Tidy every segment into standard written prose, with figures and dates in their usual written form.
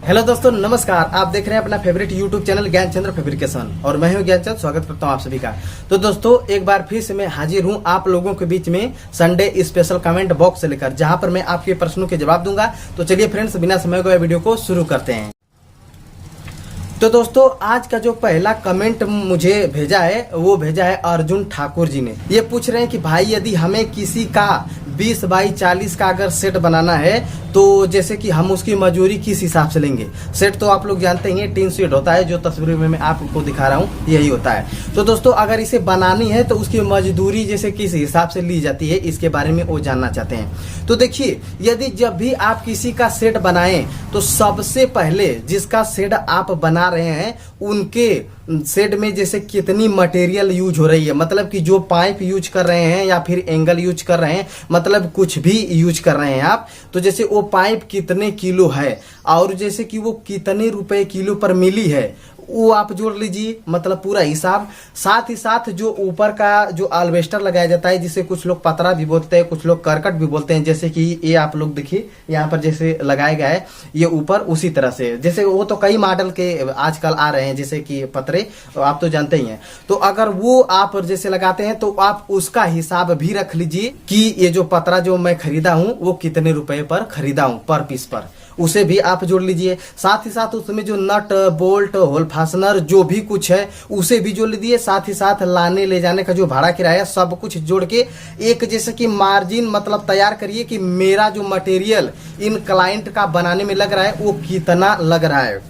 Hello दोस्तों, नमस्कार। आप देख रहे हैं अपना favourite YouTube channel Gyanchandra fabrication और मैं हूं ज्ञानचंद। स्वागत करता हूं आप सभी का। तो दोस्तों, एक बार फिर से मैं हाजिर हूं आप लोगों के बीच में संडे स्पेशल कमेंट बॉक्स से लेकर, जहां पर मैं आपके प्रश्नों के जवाब दूंगा। तो चलिए फ्रेंड्स, बिना समय गए वीडियो को शुरू करते हैं। तो दोस्तों, आज का जो पहला कमेंट मुझे भेजा है वो भेजा है अर्जुन ठाकुर जी ने। ये पूछ रहे हैं कि भाई, यदि हमें किसी का 20 बाई 40 का अगर सेट बनाना है तो जैसे कि हम उसकी मजदूरी किस हिसाब से लेंगे। सेट तो आप लोग जानते ही हैं, टीन सेट होता है, जो तस्वीर में मैं आपको दिखा रहा हूँ यही होता है। तो दोस्तों, अगर इसे बनानी है तो उसकी मजदूरी जैसे किस हिसाब से ली जाती है, इसके बारे में वो जानना चाहते हैं। तो देखिए, यदि जब भी आप किसी का सेट बनाएं तो सबसे पहले जिसका सेट आप बना रहे हैं उनके सेट में जैसे कितनी मटेरियल यूज हो रही है, मतलब कि जो पाइप यूज कर रहे हैं या फिर एंगल यूज कर रहे हैं, मतलब कुछ भी यूज कर रहे हैं आप, तो जैसे वो पाइप कितने किलो है और जैसे कि वो कितने रुपए किलो पर मिली है, वो आप जोड़ लीजिए, मतलब पूरा हिसाब। साथ ही साथ जो ऊपर का जो अल्वेस्टर लगाया जाता है, जिसे कुछ लोग पतरा भी बोलते हैं, कुछ लोग करकट भी बोलते हैं, जैसे कि ये आप लोग देखिए यहाँ पर जैसे लगाया गया है, ये ऊपर उसी तरह से, जैसे वो तो कई मॉडल के आजकल आ रहे हैं, जैसे कि पतरे आप तो जानते ही हैं। तो अगर वो आप जैसे लगाते हैं तो आप उसका हिसाब भी रख लीजिए कि ये जो पतरा जो मैं खरीदा हूँ वो कितने रुपए पर खरीदा हूँ पर पीस पर, उसे भी आप जोड़ लीजिए। साथ ही साथ उसमें जो नट बोल्ट होल फास्टनर जो भी कुछ है उसे भी जोड़ लीजिए। साथ ही साथ लाने ले जाने का जो भाड़ा किराया, सब कुछ जोड़ के एक जैसे कि मार्जिन मतलब तैयार करिए कि मेरा जो मटेरियल इन क्लाइंट का बनाने में लग रहा है वो कितना लग रहा है।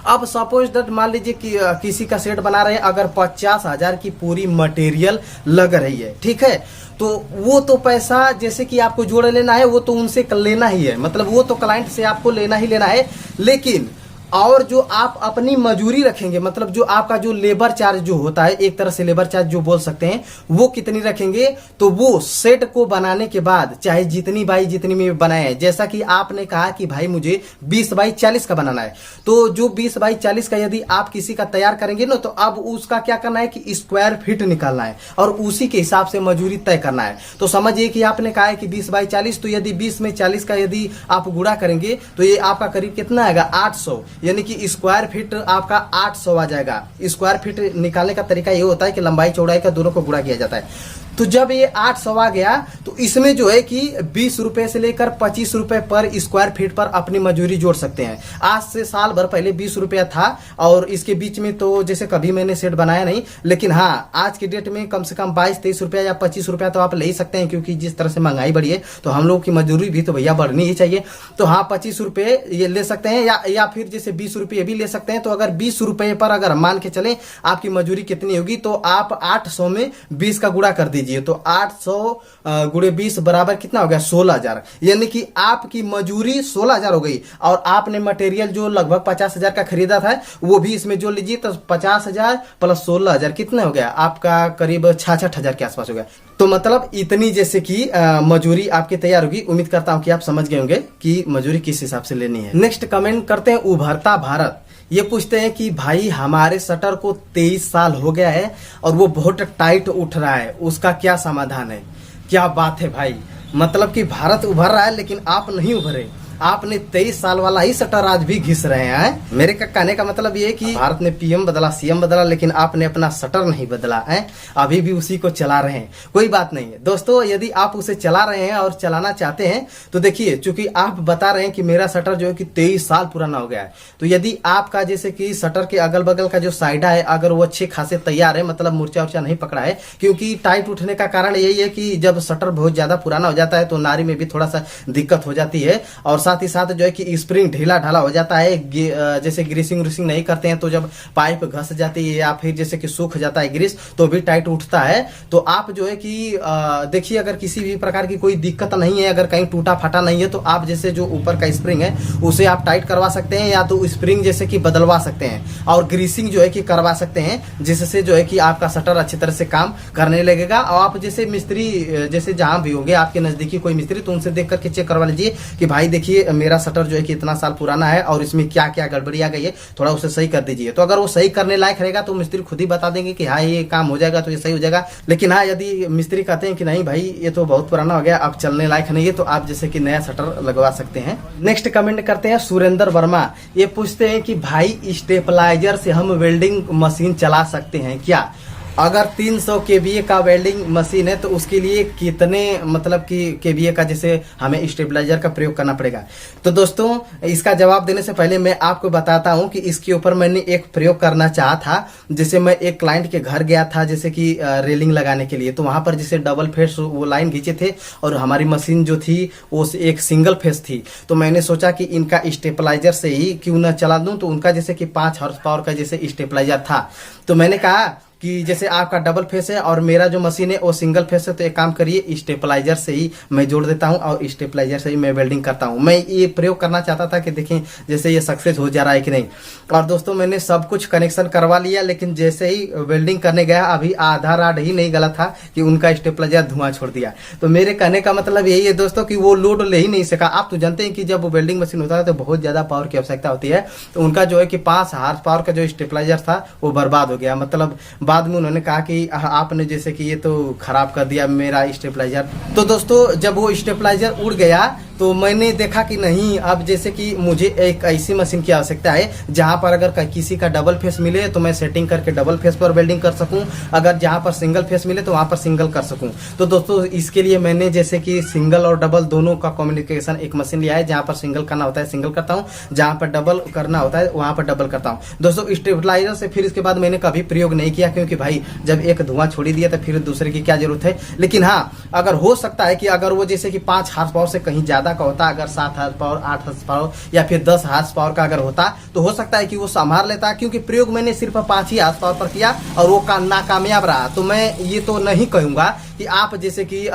अब सपोज दैट मान लीजिए कि किसी का सेट बना रहे हैं, अगर 50,000 की पूरी मटेरियल लग रही है, ठीक है, तो वो तो पैसा जैसे कि आपको जोड़ लेना है, वो तो उनसे लेना ही है, मतलब वो तो क्लाइंट से आपको लेना ही लेना है। लेकिन और जो आप अपनी मजूरी रखेंगे, मतलब जो आपका जो लेबर चार्ज जो होता है, एक तरह से लेबर चार्ज जो बोल सकते हैं, वो कितनी रखेंगे, तो वो सेट को बनाने के बाद चाहे जितनी बाई जितनी में बनाए, जैसा कि आपने कहा कि भाई मुझे 20 बाई 40 का बनाना है, तो जो 20 बाई 40 का यदि आप किसी का तैयार करेंगे ना, तो अब उसका क्या करना है कि स्क्वायर फीट निकालना है और उसी के हिसाब से मजूरी तय करना है। तो समझिए कि आपने कहा है कि 20 बाई 40, तो यदि 20 में 40 का यदि आप गुणा करेंगे तो ये आपका करीब कितना आएगा, 800, यानी कि स्क्वायर फीट आपका 800 आ जाएगा। स्क्वायर फीट निकालने का तरीका ये होता है कि लंबाई चौड़ाई का दोनों को गुणा किया जाता है। तो जब ये 800 आ गया तो इसमें जो है कि 20 रुपए से लेकर 25 रुपए पर स्क्वायर फीट पर अपनी मजदूरी जोड़ सकते हैं। आज से साल भर पहले 20 रुपया था और इसके बीच में तो जैसे कभी मैंने सेट बनाया नहीं, लेकिन हाँ, आज के डेट में कम से कम 22-23 रुपया या 25 रुपया तो आप ले ही सकते हैं, क्योंकि जिस तरह से महंगाई बढ़ी है तो हम लोगों की मजदूरी भी तो भैया बढ़नी ही चाहिए। तो हाँ, 25 रुपये ये ले सकते हैं या फिर जैसे 20 रुपये भी ले सकते हैं। तो अगर 20 रुपये पर अगर मान के चले आपकी मजदूरी कितनी होगी, तो आप 800 में 20 का गुणा कर दीजिए, तो 800 गुणे 20 बराबर कितना हो गया, 16,000, यानी कि आपकी मजूरी 16,000 हो गई। और आपने मटेरियल जो लगभग 50,000 का खरीदा था वो भी इसमें जोड़ लीजिए, तो 50,000 प्लस 16,000 कितना हो गया, आपका करीब 66,000 के आसपास हो गया। तो मतलब इतनी जैसे कि मजूरी आपकी तैयार होगी। उम्मीद करता हूं कि आप समझ गए होंगे कि मजूरी किस हिसाब से लेनी है। नेक्स्ट कमेंट करते हैं उभरता भारत। ये पूछते हैं कि भाई, हमारे शटर को 23 साल हो गया है और वो बहुत टाइट उठ रहा है, उसका क्या समाधान है। क्या बात है भाई, मतलब कि भारत उभर रहा है लेकिन आप नहीं उभरे, आपने 23 साल वाला ही शटर आज भी घिस रहे हैं। मेरे का कहने का मतलब ये है कि भारत ने पीएम बदला, सीएम बदला, लेकिन आपने अपना शटर नहीं बदला है, अभी भी उसी को चला रहे हैं। कोई बात नहीं है दोस्तों, यदि आप उसे चला रहे हैं और चलाना चाहते हैं तो देखिए, चूंकि आप बता रहे हैं कि मेरा शटर जो है कि 23 साल पुराना हो गया है, तो यदि आपका जैसे कि शटर के अगल बगल का जो साइडा है अगर वो अच्छे खासे तैयार है, मतलब मूर्छा उर्चा नहीं पकड़ा है, क्योंकि टाइट उठने का कारण यही है कि जब शटर बहुत ज्यादा पुराना हो जाता है तो नारी में भी थोड़ा सा दिक्कत हो जाती है, और साथ ही साथ जो है कि स्प्रिंग ढीला ढाला हो जाता है। जैसे ग्रीसिंग नहीं करते हैं तो जब पाइप घस जाती है या फिर जैसे कि सूख जाता है ग्रीस, तो भी टाइट उठता है। तो आप जो है कि देखिए, अगर किसी भी प्रकार की कोई दिक्कत नहीं है, अगर कहीं टूटा फटा नहीं है, तो आप जैसे जो ऊपर का स्प्रिंग है उसे आप टाइट करवा सकते हैं, या तो स्प्रिंग जैसे कि बदलवा सकते हैं और ग्रीसिंग जो है कि करवा सकते हैं, जिससे जो है कि आपका शटर अच्छी तरह से काम करने लगेगा। और आप जैसे मिस्त्री जैसे जहां भी होंगे आपके नजदीकी कोई मिस्त्री, तो उनसे देख करके चेक करवा लीजिए कि भाई देखिए ये मेरा शटर जो है कि इतना साल पुराना है और इसमें क्या क्या गड़बड़ी आ गई है, थोड़ा उसे सही कर दीजिए। तो अगर वो सही करने लायक रहेगा तो मिस्त्री खुद ही बता देंगे कि हाँ ये काम हो जाएगा तो ये सही हो जाएगा। लेकिन हाँ, यदि मिस्त्री कहते हैं कि नहीं भाई ये तो बहुत पुराना हो गया, अब चलने लायक नहीं है, तो आप जैसे कि नया शटर लगवा सकते हैं। नेक्स्ट कमेंट करते हैं सुरेंद्र वर्मा। ये पूछते हैं कि भाई स्टेपलाइजर से हम वेल्डिंग मशीन चला सकते हैं क्या? अगर 300 केवीए का वेल्डिंग मशीन है तो उसके लिए कितने मतलब कि केवीए का जैसे हमें स्टेबलाइजर का प्रयोग करना पड़ेगा? तो दोस्तों, इसका जवाब देने से पहले मैं आपको बताता हूं कि इसके ऊपर मैंने एक प्रयोग करना चाहा था। जैसे मैं एक क्लाइंट के घर गया था जैसे कि रेलिंग लगाने के लिए, तो वहां पर जैसे डबल फेस वो लाइन खींचे थे और हमारी मशीन जो थी वो एक सिंगल फेस थी। तो मैंने सोचा कि इनका स्टेबलाइजर से ही क्यों न चला दूं। तो उनका जैसे कि 5 हॉर्स पावर का जैसे स्टेबलाइजर था, तो मैंने कहा कि जैसे आपका डबल फेस है और मेरा जो मशीन है वो सिंगल फेस है, तो एक काम करिए स्टेपलाइजर से ही मैं जोड़ देता हूं और स्टेपलाइजर से ही मैं वेल्डिंग करता हूं। मैं ये प्रयोग करना चाहता था कि देखें जैसे ये सक्सेस हो जा रहा है कि नहीं। और दोस्तों, मैंने सब कुछ कनेक्शन करवा लिया, लेकिन जैसे ही वेल्डिंग करने गया अभी आधा राड ही नहीं गला था कि उनका स्टेपलाइजर धुआं छोड़ दिया। तो मेरे कहने का मतलब यही है दोस्तों कि वो लोड ले ही नहीं सका। आप तो जानते हैं कि जब वेल्डिंग मशीन होता है तो बहुत ज्यादा पावर की आवश्यकता होती है। तो उनका जो है कि 5 हॉर्स पावर का जो स्टेपलाइजर था वो बर्बाद हो गया। मतलब बाद में उन्होंने कहा कि आपने जैसे कि ये तो खराब कर दिया मेरा स्टेबलाइजर। तो दोस्तों, जब वो स्टेबलाइजर उड़ गया तो मैंने देखा कि नहीं, अब जैसे कि मुझे एक ऐसी मशीन की आवश्यकता है जहां पर अगर किसी का डबल फेस मिले तो मैं सेटिंग करके डबल फेस पर वेल्डिंग कर सकूं, अगर जहां पर सिंगल फेस मिले तो वहां पर सिंगल कर सकूं। तो दोस्तों, इसके लिए मैंने जैसे कि सिंगल और डबल दोनों का कम्युनिकेशन एक मशीन लिया है। जहां पर सिंगल करना होता है सिंगल करता हूं, जहां पर डबल करना होता है वहां पर डबल करता हूं। दोस्तों, स्टेबलाइजर से फिर इसके बाद मैंने कभी प्रयोग नहीं किया, क्योंकि भाई जब एक धुआं छोड़ी दिया तो फिर दूसरे की क्या जरूरत है। लेकिन हाँ, अगर हो सकता है कि अगर वो जैसे कि 5 हॉर्स पावर से कहीं ज्यादा का होता, अगर 7 हॉर्स पावर, 8 हॉर्स पावर या फिर 10 हॉर्स पावर का अगर होता तो हो सकता है कि वो संभाल लेता। क्योंकि प्रयोग मैंने सिर्फ 5 ही हॉर्स पावर पर किया और वो नाकामयाब रहा। तो मैं ये तो नहीं कहूंगा कि आप जैसे कि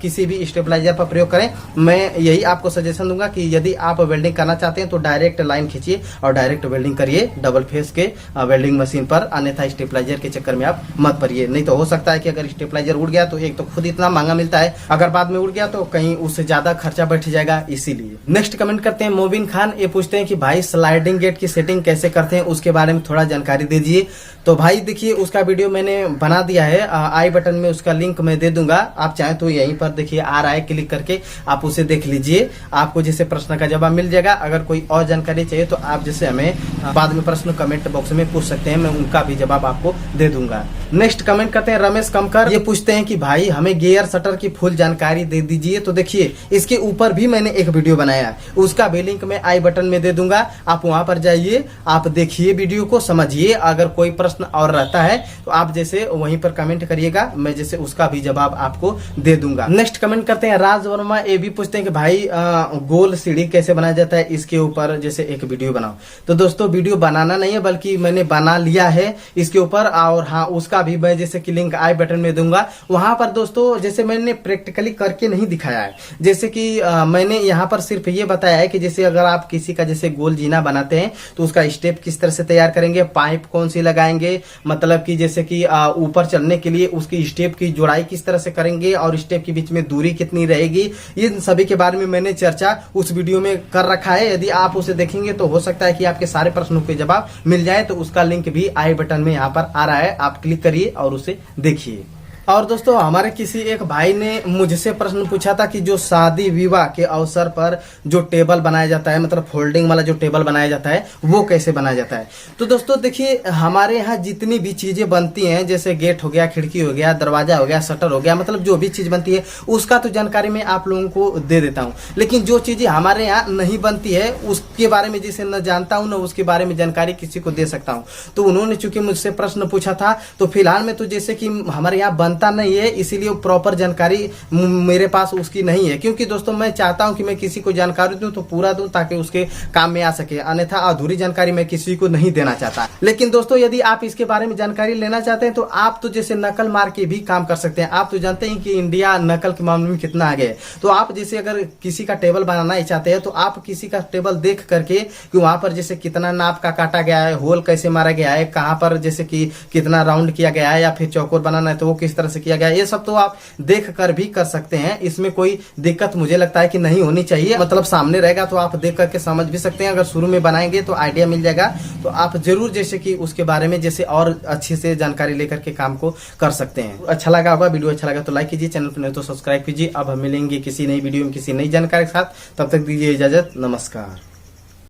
किसी भी स्टेबलाइजर पर प्रयोग करें। मैं यही आपको सजेशन दूंगा कि यदि आप वेल्डिंग करना चाहते हैं तो डायरेक्ट लाइन खींचिए और डायरेक्ट वेल्डिंग करिए डबल फेस के वेल्डिंग मशीन पर, अन्यथा स्टेबलाइजर के चक्कर में आप मत पड़िए। नहीं तो हो सकता है कि अगर स्टेबलाइजर उड़ गया तो एक तो खुद इतना महंगा मिलता है, अगर बाद में उड़ गया तो कहीं उससे ज्यादा खर्चा बैठ जाएगा, इसीलिए। नेक्स्ट कमेंट करते हैं मोबिन खान। ये पूछते हैं कि भाई स्लाइडिंग गेट की सेटिंग कैसे करते हैं, उसके बारे में थोड़ा जानकारी दे दीजिए। तो भाई देखिए, उसका वीडियो मैंने बना दिया है, आई बटन में उसका लिंक मैं दे दूंगा। आप चाहें तो यहीं पर देखिए आ रहा है, क्लिक करके आप उसे देख लीजिए, आपको जैसे प्रश्न का जवाब मिल जाएगा। अगर कोई और जानकारी चाहिए तो आप जैसे हमें बाद में प्रश्न कमेंट बॉक्स में पूछ सकते हैं, मैं उनका भी जवाब आपको दे दूंगा। नेक्स्ट कमेंट करते हैं रमेश कमकर। ये पूछते हैं कि भाई हमें गियर शटर की फुल जानकारी दे दीजिए। तो देखिए, इसके ऊपर भी मैंने एक वीडियो बनाया है, उसका भी लिंक मैं आई बटन में दे दूंगा। आप वहां पर जाइए, आप देखिए वीडियो को, समझिए। अगर कोई प्रश्न और रहता है तो आप जैसे वहीं पर कमेंट करिएगा, मैं जैसे उसका भी जवाब आपको दे दूंगा। नेक्स्ट कमेंट करते हैं राज वर्मा। ये भी पूछते हैं कि भाई गोल सीढ़ी कैसे बनाया जाता है, इसके ऊपर जैसे एक वीडियो बनाओ। तो दोस्तों, वीडियो बनाना नहीं है बल्कि मैंने बना लिया है इसके ऊपर, और हाँ उसका भी मैं जैसे कि लिंक आई बटन में दूंगा। वहां पर दोस्तों जैसे मैंने प्रैक्टिकली करके नहीं दिखाया है, जैसे कि मैंने यहाँ पर सिर्फ ये बताया है कि जैसे अगर आप किसी का जैसे गोल जीना बनाते हैं तो उसका स्टेप किस तरह से तैयार करेंगे, पाइप कौन सी लगाएंगे, मतलब कि जैसे कि ऊपर चढ़ने के लिए उसकी स्टेप की जोड़ाई किस तरह से करेंगे और स्टेप के बीच में दूरी कितनी रहेगी, इन सभी के बारे में मैंने चर्चा उस वीडियो में कर रखा है। यदि आप उसे देखेंगे तो हो सकता है कि आपके सारे प्रश्नों के जवाब मिल जाए। तो उसका लिंक भी आई बटन में यहाँ पर आ रहा है, आप क्लिक करिए और उसे देखिए। और दोस्तों, हमारे किसी एक भाई ने मुझसे प्रश्न पूछा था कि जो शादी विवाह के अवसर पर जो टेबल बनाया जाता है, मतलब फोल्डिंग वाला जो टेबल बनाया जाता है, वो कैसे बनाया जाता है। तो दोस्तों देखिए, हमारे यहाँ जितनी भी चीजें बनती हैं, जैसे गेट हो गया, खिड़की हो गया, दरवाजा हो गया, शटर हो गया, मतलब जो भी चीज बनती है उसका तो जानकारी मैं आप लोगों को दे देता हूँ। लेकिन जो चीजें हमारे यहाँ नहीं बनती है उसके बारे में जैसे न जानता हूँ न उसके बारे में जानकारी किसी को दे सकता हूँ। तो उन्होंने चूंकि मुझसे प्रश्न पूछा था, तो फिलहाल में तो जैसे कि हमारे यहाँ नहीं है, इसीलिए प्रॉपर जानकारी मेरे पास उसकी नहीं है। क्योंकि दोस्तों, मैं चाहता हूं कि मैं किसी को जानकारी दूं तो पूरा दूं ताकि उसके काम में आ सके, अन्यथा अधूरी जानकारी मैं किसी को नहीं देना चाहता। लेकिन दोस्तों, यदि आप इसके बारे में जानकारी लेना चाहते हैं तो आप तो जैसे नकल मार के भी काम कर सकते हैं। आप तो जानते हैं कि इंडिया नकल के मामले में कितना आगे है। तो आप जैसे अगर किसी का टेबल बनाना ही चाहते हैं तो आप किसी का टेबल देख करके कि वहां पर जैसे कितना नाप का काटा गया है, होल कैसे मारा गया है, कहां पर जैसे कि कितना राउंड किया गया है, या फिर चौकोर बनाना है तो वो किस तरह तरह से किया गया है, ये सब तो आप देख कर भी कर सकते हैं। इसमें कोई दिक्कत मुझे लगता है कि नहीं होनी चाहिए। मतलब सामने रहेगा तो आप देख करके समझ भी सकते हैं। अगर शुरू में बनाएंगे तो आइडिया मिल जाएगा, तो आप जरूर जैसे कि उसके बारे में जैसे और अच्छे से जानकारी लेकर के काम को कर सकते हैं। अच्छा लगा होगा, वीडियो अच्छा लगा तो लाइक कीजिए, चैनल पर नहीं तो सब्सक्राइब कीजिए। अब हम मिलेंगे किसी नई वीडियो में किसी नई जानकारी के साथ, तब तक दीजिए इजाजत, नमस्कार।